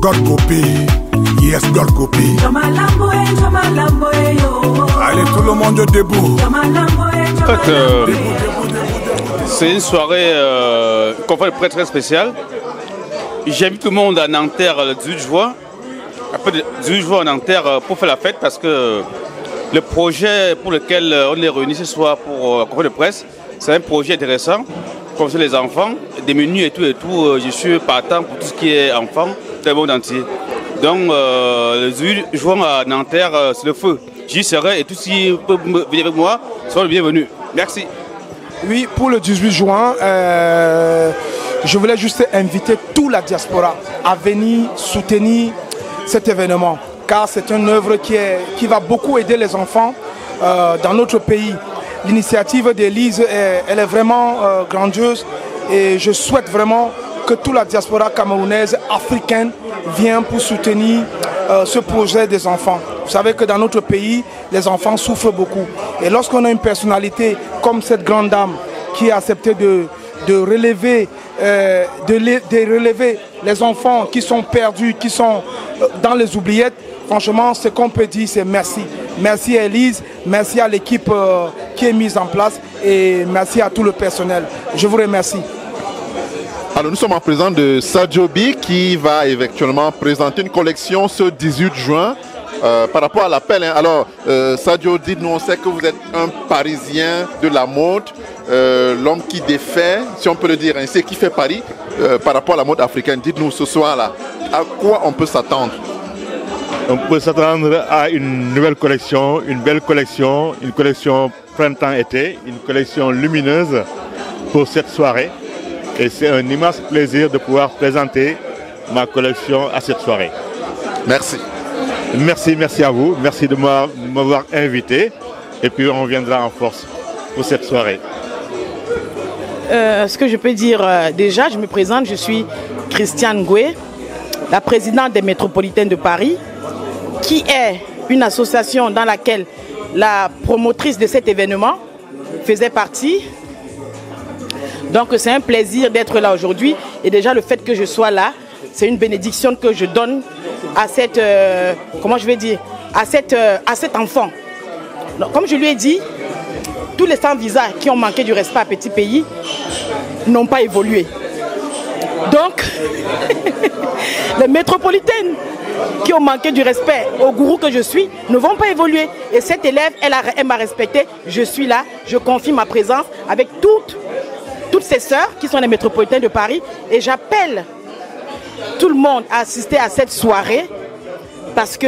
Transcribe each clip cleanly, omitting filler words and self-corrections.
God copy. Yes, God copy. Allez, tout le monde debout. En fait, c'est une soirée conférence de presse très spéciale. J'invite tout le monde à Nanterre le 18 juin. Après le 18 juin à Nanterre pour faire la fête parce que le projet pour lequel on est réunis ce soir pour la conférence de presse, c'est un projet intéressant. Comme c'est les enfants, des menus et tout, je suis partant pour tout ce qui est enfants dans le monde entier. Donc, le 18 juin à Nanterre, c'est le feu. J'y serai et tous ceux qui peuvent venir avec moi seront les bienvenus. Merci. Oui, pour le 18 juin, je voulais juste inviter toute la diaspora à venir soutenir cet événement. Car c'est une œuvre qui va beaucoup aider les enfants dans notre pays. L'initiative d'Élise, elle est vraiment grandiose et je souhaite vraiment que toute la diaspora camerounaise, africaine, vienne pour soutenir ce projet des enfants. Vous savez que dans notre pays, les enfants souffrent beaucoup. Et lorsqu'on a une personnalité comme cette grande dame qui a accepté de relever les enfants qui sont perdus, qui sont dans les oubliettes, franchement, ce qu'on peut dire, c'est merci. Merci à Élise, merci à l'équipe qui est mise en place et merci à tout le personnel. Je vous remercie. Alors nous sommes en présence de Sadio B qui va éventuellement présenter une collection ce 18 juin par rapport à l'appel. Alors Sadio, dites-nous, on sait que vous êtes un Parisien de la mode, l'homme qui défait, si on peut le dire ainsi, qui fait Paris par rapport à la mode africaine. Dites-nous ce soir-là, à quoi on peut s'attendre? On peut s'attendre à une nouvelle collection, une belle collection, une collection printemps-été, une collection lumineuse pour cette soirée. Et c'est un immense plaisir de pouvoir présenter ma collection à cette soirée. Merci. Merci à vous. Merci de m'avoir invité. Et puis on viendra en force pour cette soirée. Ce que je peux dire déjà, je me présente, je suis Christiane Goué, la présidente des Métropolitaines de Paris, qui est une association dans laquelle la promotrice de cet événement faisait partie. Donc c'est un plaisir d'être là aujourd'hui. Et déjà le fait que je sois là, c'est une bénédiction que je donne à cette, comment je vais dire, à cet enfant. Donc, comme je lui ai dit, tous les sans-visa qui ont manqué du respect à Petit Pays n'ont pas évolué. Donc, les métropolitaines qui ont manqué du respect au gourou que je suis ne vont pas évoluer. Et cette élève, elle m'a respecté. Je suis là, je confie ma présence avec toutes ses sœurs qui sont les métropolitaines de Paris. Et j'appelle tout le monde à assister à cette soirée parce que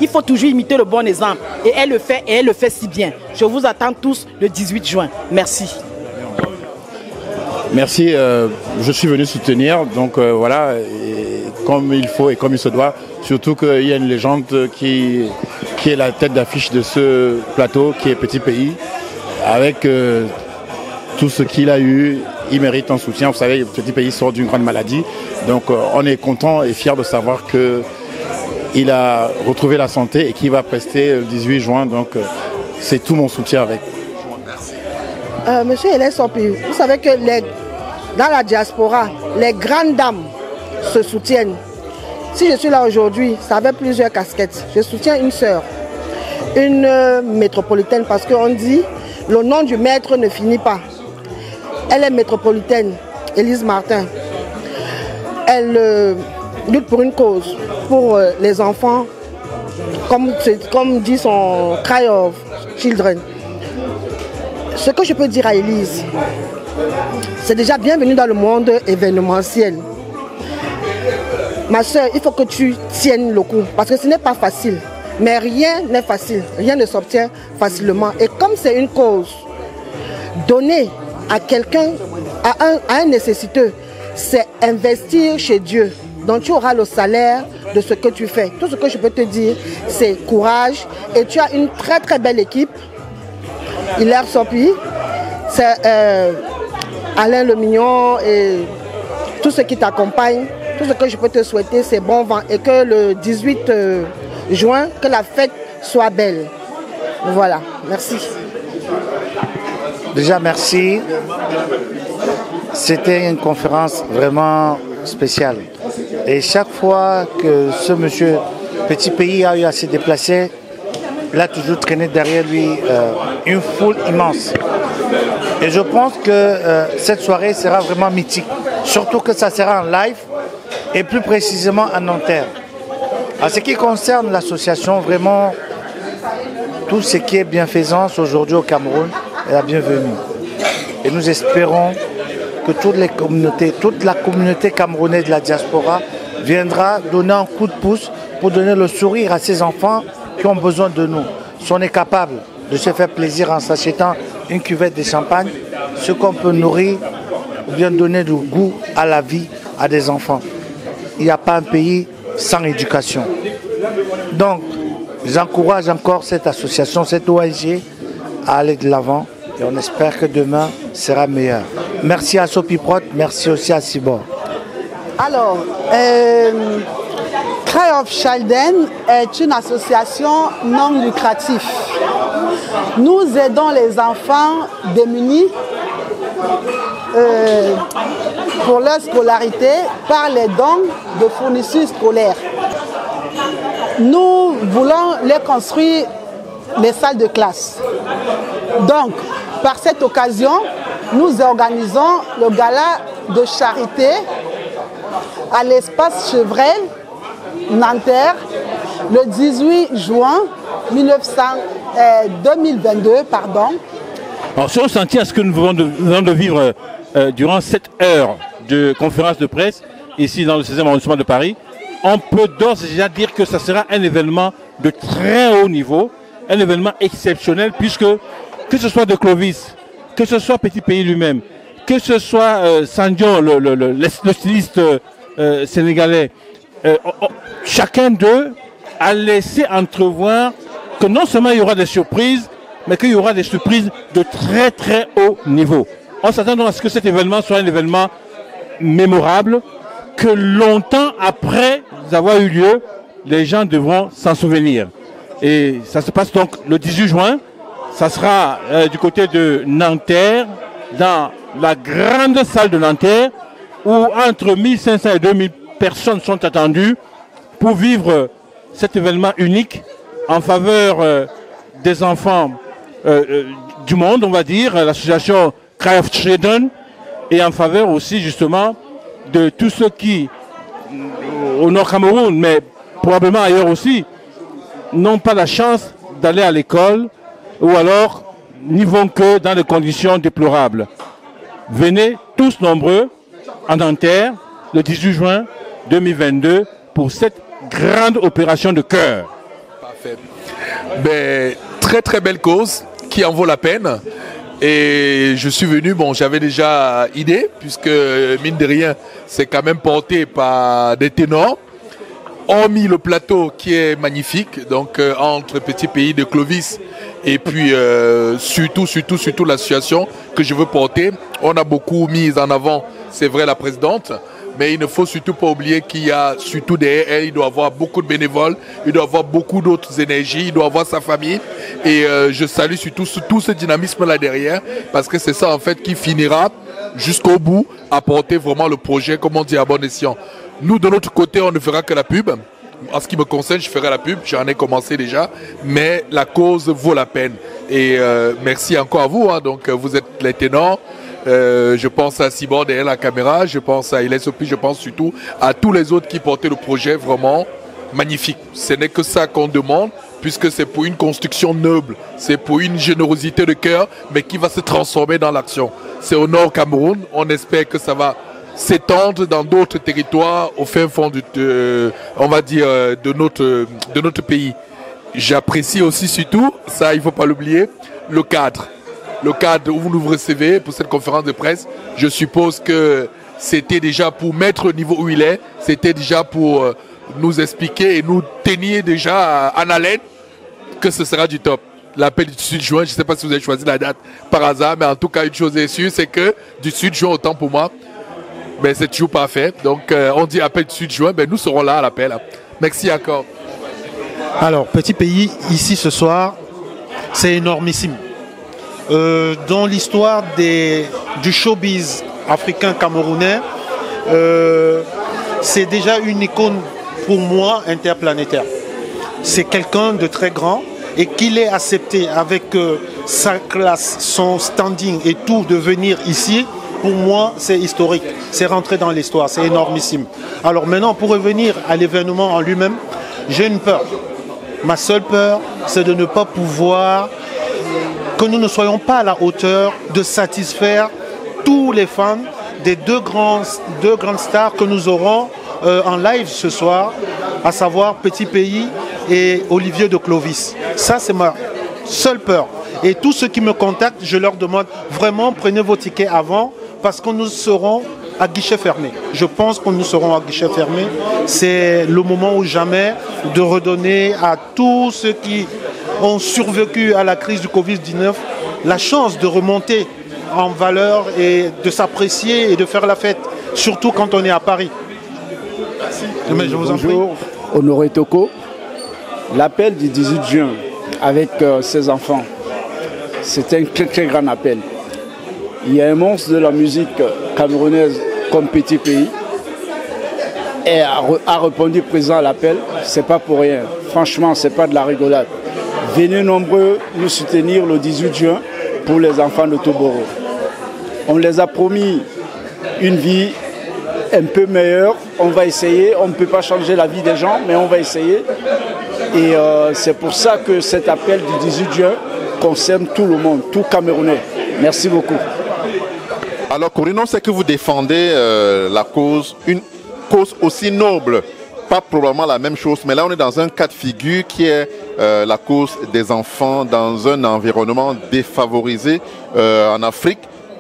il faut toujours imiter le bon exemple. Et elle le fait si bien. Je vous attends tous le 18 juin. Merci. Merci, je suis venu soutenir, donc voilà, comme il faut et comme il se doit, surtout qu'il y a une légende qui est la tête d'affiche de ce plateau, qui est Petit Pays, avec tout ce qu'il a eu, il mérite un soutien. Vous savez, Petit Pays sort d'une grande maladie, donc on est content et fier de savoir qu'il a retrouvé la santé et qu'il va prester le 18 juin, donc c'est tout mon soutien avec. Monsieur Hélène Sopi, vous savez que dans la diaspora, les grandes dames se soutiennent. Si je suis là aujourd'hui, ça avait plusieurs casquettes. Je soutiens une sœur, une métropolitaine, parce qu'on dit le nom du maître ne finit pas. Elle est métropolitaine, Élise Martin. Elle lutte pour une cause, pour les enfants, comme dit son Cry of Children. Ce que je peux dire à Élise, c'est déjà bienvenue dans le monde événementiel. Ma soeur, il faut que tu tiennes le coup, parce que ce n'est pas facile. Mais rien n'est facile, rien ne s'obtient facilement. Et comme c'est une cause, donner à quelqu'un, à un nécessiteux, c'est investir chez Dieu. Donc tu auras le salaire de ce que tu fais. Tout ce que je peux te dire, c'est courage. Et tu as une très très belle équipe. Hilaire Sopi, c'est Alain Le Mignon et tous ceux qui t'accompagnent. Tout ce que je peux te souhaiter, c'est bon vent et que le 18 juin, que la fête soit belle. Voilà, merci. Déjà, merci. C'était une conférence vraiment spécial. Et chaque fois que ce monsieur, petit pays, a eu à se déplacer, il a toujours traîné derrière lui une foule immense. Et je pense que cette soirée sera vraiment mythique. Surtout que ça sera en live et plus précisément à Nanterre. En ce qui concerne l'association, vraiment, tout ce qui est bienfaisance aujourd'hui au Cameroun est la bienvenue. Et nous espérons que toute la communauté camerounaise de la diaspora viendra donner un coup de pouce pour donner le sourire à ces enfants qui ont besoin de nous. Si on est capable de se faire plaisir en s'achetant une cuvette de champagne, ce qu'on peut nourrir ou bien donner du goût à la vie à des enfants. Il n'y a pas un pays sans éducation. Donc, j'encourage encore cette association, cette ONG à aller de l'avant et on espère que demain sera meilleur. Merci à Sopiprot, merci aussi à Cibor. Alors, Cry of Children est une association non lucrative. Nous aidons les enfants démunis pour leur scolarité par les dons de fournitures scolaires. Nous voulons les construire les salles de classe. Donc, par cette occasion, nous organisons le gala de charité à l'espace Chevrel, Nanterre, le 18 juin 2022. Alors, sur le sentier à ce que nous venons de vivre durant cette heure de conférence de presse, ici dans le 16e arrondissement de Paris, on peut d'ores et déjà dire que ça sera un événement de très haut niveau, un événement exceptionnel, puisque que ce soit de Clovis, que ce soit Petit Pays lui-même, que ce soit Sandion, le styliste sénégalais, chacun d'eux a laissé entrevoir que non seulement il y aura des surprises, mais qu'il y aura des surprises de très très haut niveau. On s'attend donc à ce que cet événement soit un événement mémorable, que longtemps après avoir eu lieu, les gens devront s'en souvenir. Et ça se passe donc le 18 juin, ça sera du côté de Nanterre, dans la grande salle de Nanterre, où entre 1500 et 2000 personnes sont attendues pour vivre cet événement unique en faveur des enfants du monde, on va dire, l'association Cry of Children, et en faveur aussi justement de tous ceux qui, au Nord Cameroun, mais probablement ailleurs aussi, n'ont pas la chance d'aller à l'école ou alors n'y vont que dans des conditions déplorables. Venez tous nombreux en Nanterre le 18 juin 2022 pour cette grande opération de cœur. Parfait. Ben, très très belle cause qui en vaut la peine. Et je suis venu, bon, j'avais déjà idée, puisque mine de rien, c'est quand même porté par des ténors. Hormis le plateau qui est magnifique, donc entre Petit Pays de Clovis et puis surtout l'association que je veux porter. On a beaucoup mis en avant, c'est vrai, la présidente, mais il ne faut surtout pas oublier qu'il y a surtout derrière elle, il doit avoir beaucoup de bénévoles, il doit avoir beaucoup d'autres énergies, il doit avoir sa famille. Et je salue surtout tout ce dynamisme-là derrière, parce que c'est ça en fait qui finira jusqu'au bout à porter vraiment le projet, comme on dit, à bon escient. Nous, de notre côté, on ne fera que la pub. En ce qui me concerne, je ferai la pub, j'en ai commencé déjà, mais la cause vaut la peine. Et merci encore à vous, hein. Donc vous êtes les ténors. Je pense à Cibor derrière la caméra, je pense à Ilesopi, je pense surtout à tous les autres qui portaient le projet vraiment magnifique. Ce n'est que ça qu'on demande, puisque c'est pour une construction noble, c'est pour une générosité de cœur, mais qui va se transformer dans l'action. C'est au Nord Cameroun, on espère que ça va s'étendre dans d'autres territoires au fin fond on va dire, de notre pays. J'apprécie aussi surtout, ça il ne faut pas l'oublier, le cadre. Le cadre où vous nous recevez pour cette conférence de presse, je suppose que c'était déjà pour mettre au niveau où il est, c'était déjà pour nous expliquer et nous tenir déjà en haleine que ce sera du top. L'appel du 18 juin, je ne sais pas si vous avez choisi la date par hasard, mais en tout cas, une chose est sûre, c'est que du 18 juin, autant pour moi, ben, c'est toujours parfait. Donc, on dit appel du 18 juin, ben, nous serons là à l'appel. Merci encore. Alors, Petit Pays, ici ce soir, c'est énormissime. Dans l'histoire du showbiz africain camerounais, c'est déjà une icône pour moi interplanétaire. C'est quelqu'un de très grand et qu'il ait accepté avec sa classe, son standing et tout de venir ici, pour moi c'est historique, c'est rentré dans l'histoire, c'est énormissime. Alors maintenant pour revenir à l'événement en lui-même, j'ai une peur. Ma seule peur c'est de ne pas pouvoir, que nous ne soyons pas à la hauteur de satisfaire tous les fans des deux grandes stars que nous aurons en live ce soir, à savoir Petit Pays et Olivier de Clovis. Ça, c'est ma seule peur. Et tous ceux qui me contactent, je leur demande vraiment, prenez vos tickets avant, parce que nous serons à guichet fermé. Je pense que nous serons à guichet fermé. C'est le moment ou jamais de redonner à tous ceux qui ont survécu à la crise du Covid-19 la chance de remonter en valeur et de s'apprécier et de faire la fête, surtout quand on est à Paris. Oui, je vous en prie. Honoré Toko, l'appel du 18 juin avec ses enfants, c'est un très très grand appel. Il y a un monstre de la musique camerounaise comme Petit Pays et a répondu présent à l'appel, c'est pas pour rien. Franchement, c'est pas de la rigolade. Venez nombreux nous soutenir le 18 juin pour les enfants de Toboro. On les a promis une vie un peu meilleure. On va essayer. On ne peut pas changer la vie des gens, mais on va essayer. Et c'est pour ça que cet appel du 18 juin concerne tout le monde, tout Camerounais. Merci beaucoup. Alors Corinne, on sait que vous défendez la cause, une cause aussi noble. Pas probablement la même chose, mais là on est dans un cas de figure qui est la cause des enfants dans un environnement défavorisé en Afrique.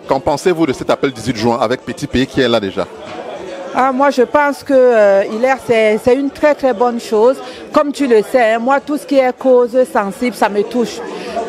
Qu'en pensez-vous de cet appel 18 juin avec Petit Pays qui est là déjà? Moi, je pense que Hilaire, c'est une très très bonne chose. Comme tu le sais, moi, tout ce qui est cause sensible, ça me touche.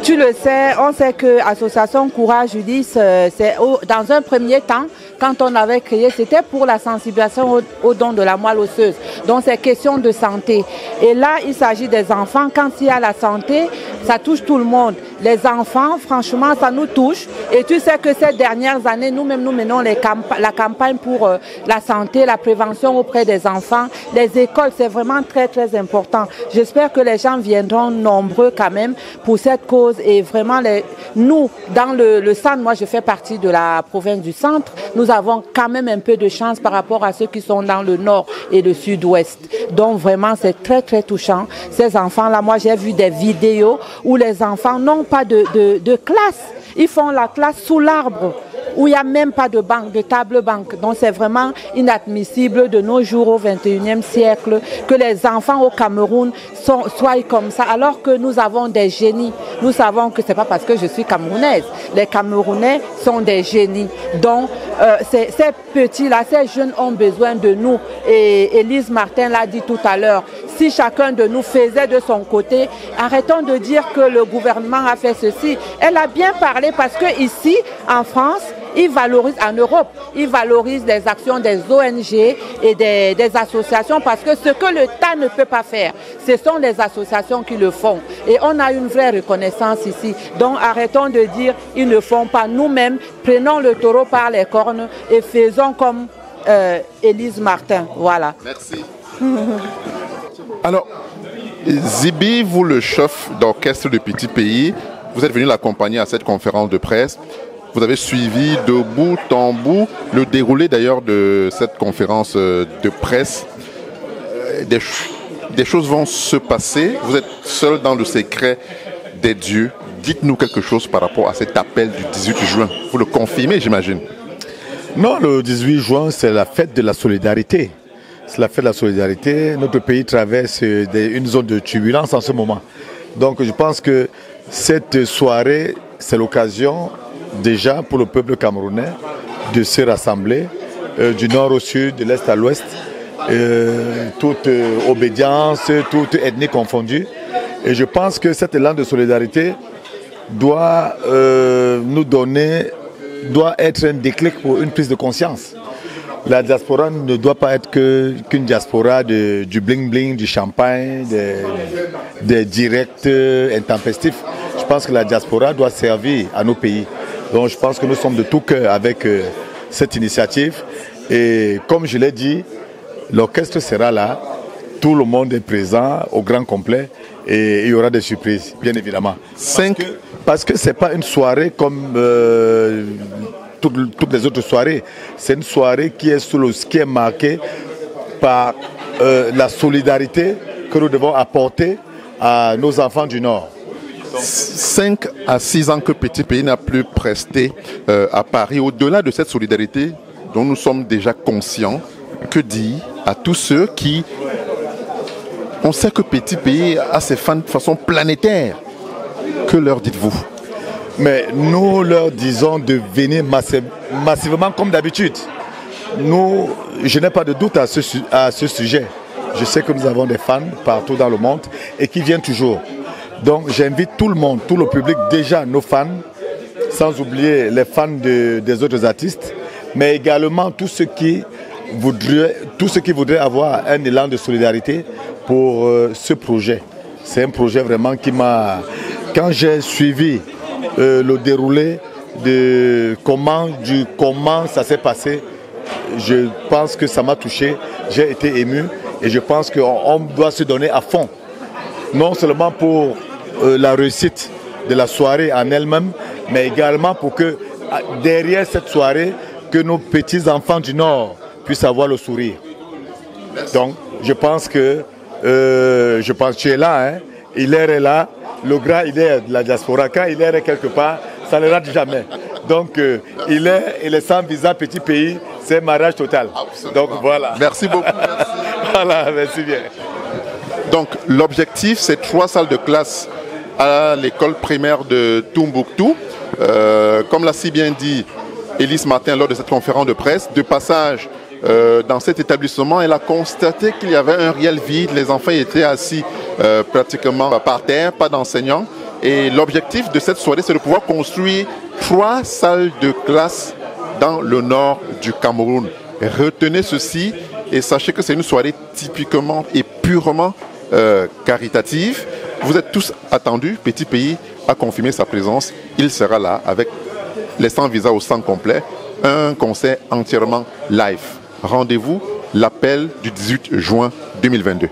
Tu le sais, on sait que l'association Courage Ulysse, c'est dans un premier temps, quand on avait créé, c'était pour la sensibilisation au don de la moelle osseuse. Donc, c'est question de santé. Et là, il s'agit des enfants. Quand il y a la santé, ça touche tout le monde. Les enfants, franchement, ça nous touche. Et tu sais que ces dernières années, nous-mêmes, nous menons la campagne pour la santé, la prévention auprès des enfants. Les écoles, c'est vraiment très, très important. J'espère que les gens viendront nombreux quand même pour cette cause. Et vraiment, nous, dans le centre, moi, je fais partie de la province du centre. Nous avons quand même un peu de chance par rapport à ceux qui sont dans le nord et le sud-ouest. Donc, vraiment, c'est très, très touchant. Ces enfants-là, moi, j'ai vu des vidéos où les enfants n'ont pas de classe. Ils font la classe sous l'arbre, où il n'y a même pas de banque, de table-banque. Donc c'est vraiment inadmissible de nos jours au XXIe siècle que les enfants au Cameroun soient comme ça, alors que nous avons des génies. Nous savons que ce n'est pas parce que je suis camerounaise. Les Camerounais sont des génies. Donc ces petits-là, ces jeunes ont besoin de nous. Et Élise Martin l'a dit tout à l'heure. Si chacun de nous faisait de son côté, arrêtons de dire que le gouvernement a fait ceci. Elle a bien parlé parce que ici, en France, ils valorisent, en Europe, ils valorisent les actions des ONG et des associations parce que ce que l'État ne peut pas faire, ce sont les associations qui le font. Et on a une vraie reconnaissance ici. Donc arrêtons de dire ils ne font pas. Nous-mêmes, prenons le taureau par les cornes et faisons comme Élise Martin. Voilà. Merci. Alors, Zibi, vous le chef d'orchestre de Petit Pays, vous êtes venu l'accompagner à cette conférence de presse. Vous avez suivi de bout en bout le déroulé d'ailleurs de cette conférence de presse. Des choses vont se passer. Vous êtes seul dans le secret des dieux. Dites-nous quelque chose par rapport à cet appel du 18 juin. Vous le confirmez, j'imagine? Non, le 18 juin, c'est la fête de la solidarité. C'est la fête de la solidarité. Notre pays traverse une zone de turbulence en ce moment. Donc je pense que cette soirée, c'est l'occasion déjà pour le peuple camerounais de se rassembler du nord au sud, de l'est à l'ouest, toute obédience, toute ethnie confondue. Et je pense que cet élan de solidarité doit doit être un déclic pour une prise de conscience. La diaspora ne doit pas être qu'une diaspora du bling-bling, du champagne, des directs intempestifs. Je pense que la diaspora doit servir à nos pays. Donc je pense que nous sommes de tout cœur avec cette initiative Et comme je l'ai dit, l'orchestre sera là, tout le monde est présent au grand complet et il y aura des surprises, bien évidemment. Parce que ce n'est pas une soirée comme toutes les autres soirées. C'est une soirée qui est marquée par la solidarité que nous devons apporter à nos enfants du Nord. 5 à 6 ans que Petit Pays n'a plus presté à Paris. Au-delà de cette solidarité dont nous sommes déjà conscients, que dire à tous ceux qui... On sait que Petit Pays a ses fans de façon planétaire. Que leur dites-vous? Mais nous leur disons de venir massivement comme d'habitude. Je n'ai pas de doute à ce sujet. Je sais que nous avons des fans partout dans le monde et qui viennent toujours. Donc j'invite tout le monde, tout le public, déjà nos fans, sans oublier les fans des autres artistes, mais également tous ceux qui voudraient avoir un élan de solidarité pour ce projet. C'est un projet vraiment qui m'a... Quand j'ai suivi le déroulé de comment ça s'est passé, je pense que ça m'a touché, j'ai été ému et je pense qu'on doit se donner à fond. Non seulement pour la réussite de la soirée en elle-même, mais également pour que derrière cette soirée, que nos petits-enfants du Nord puissent avoir le sourire. Donc, je pense que tu es là, hein? Hilaire est là, le grand Hilaire de la diaspora. Quand Hilaire est quelque part, ça ne rate jamais. Donc, Hilaire et les sans-visa Petit Pays, c'est mariage total. Donc, voilà. Merci beaucoup. Merci. Voilà, merci bien. Donc, l'objectif, c'est 3 salles de classe à l'école primaire de Tombouctou. Comme l'a si bien dit Élise Martin lors de cette conférence de presse, de passage dans cet établissement, elle a constaté qu'il y avait un réel vide. Les enfants étaient assis pratiquement par terre, pas d'enseignants. Et l'objectif de cette soirée, c'est de pouvoir construire 3 salles de classe dans le nord du Cameroun. Retenez ceci et sachez que c'est une soirée typiquement et purement caritative. Vous êtes tous attendus. Petit Pays a confirmé sa présence. Il sera là avec les sans-visa au stand complet. Un concert entièrement live. Rendez-vous l'appel du 18 juin 2022.